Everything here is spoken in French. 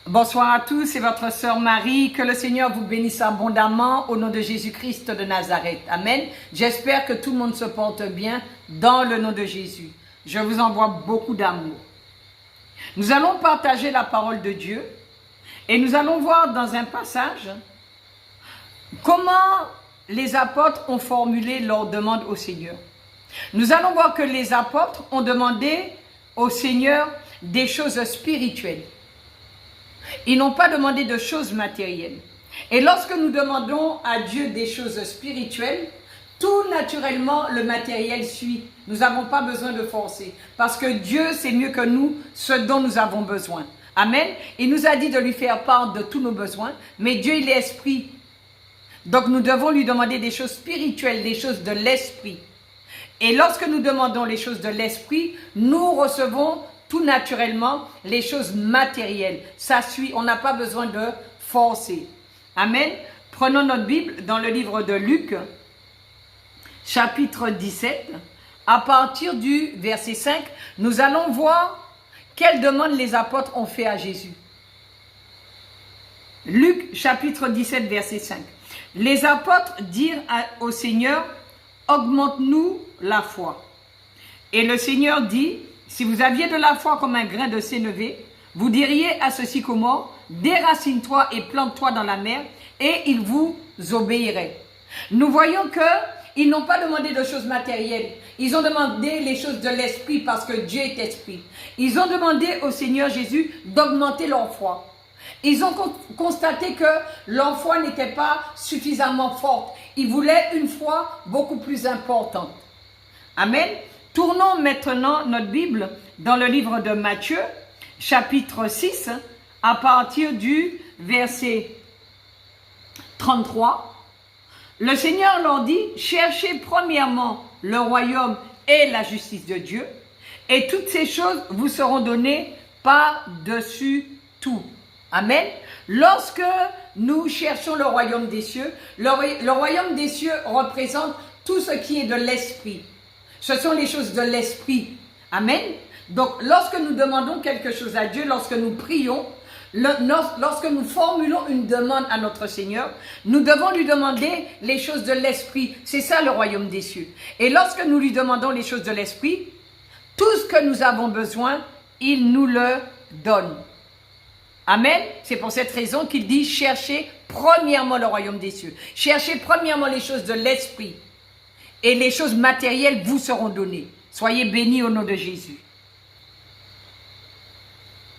Bonsoir à tous, c'est votre sœur Marie. Que le Seigneur vous bénisse abondamment au nom de Jésus-Christ de Nazareth. Amen. J'espère que tout le monde se porte bien dans le nom de Jésus. Je vous envoie beaucoup d'amour. Nous allons partager la parole de Dieu et nous allons voir dans un passage comment les apôtres ont formulé leur demande au Seigneur. Nous allons voir que les apôtres ont demandé au Seigneur des choses spirituelles. Ils n'ont pas demandé de choses matérielles. Et lorsque nous demandons à Dieu des choses spirituelles, tout naturellement, le matériel suit. Nous n'avons pas besoin de forcer. Parce que Dieu sait mieux que nous ce dont nous avons besoin. Amen. Il nous a dit de lui faire part de tous nos besoins. Mais Dieu, il est esprit. Donc nous devons lui demander des choses spirituelles, des choses de l'esprit. Et lorsque nous demandons les choses de l'esprit, nous recevons tout naturellement les choses matérielles. Ça suit, on n'a pas besoin de forcer. Amen. Prenons notre Bible dans le livre de Luc, chapitre 17. À partir du verset 5, nous allons voir quelles demandes les apôtres ont fait à Jésus. Luc, chapitre 17, verset 5. Les apôtres dirent au Seigneur, augmente-nous la foi. Et le Seigneur dit, si vous aviez de la foi comme un grain de sénévé, vous diriez à ce sycomore, déracine-toi et plante-toi dans la mer, et il vous obéirait. Nous voyons qu'ils n'ont pas demandé de choses matérielles. Ils ont demandé les choses de l'esprit parce que Dieu est esprit. Ils ont demandé au Seigneur Jésus d'augmenter leur foi. Ils ont constaté que leur foi n'était pas suffisamment forte. Ils voulaient une foi beaucoup plus importante. Amen. Tournons maintenant notre Bible dans le livre de Matthieu, chapitre 6, à partir du verset 33. Le Seigneur leur dit, cherchez premièrement le royaume et la justice de Dieu, et toutes ces choses vous seront données par-dessus tout. Amen. Lorsque nous cherchons le royaume des cieux, le royaume des cieux représente tout ce qui est de l'esprit. Ce sont les choses de l'esprit. Amen. Donc, lorsque nous demandons quelque chose à Dieu, lorsque nous prions, lorsque nous formulons une demande à notre Seigneur, nous devons lui demander les choses de l'esprit. C'est ça le royaume des cieux. Et lorsque nous lui demandons les choses de l'esprit, tout ce que nous avons besoin, il nous le donne. Amen. C'est pour cette raison qu'il dit, cherchez premièrement le royaume des cieux. Cherchez premièrement les choses de l'esprit. Et les choses matérielles vous seront données. Soyez bénis au nom de Jésus.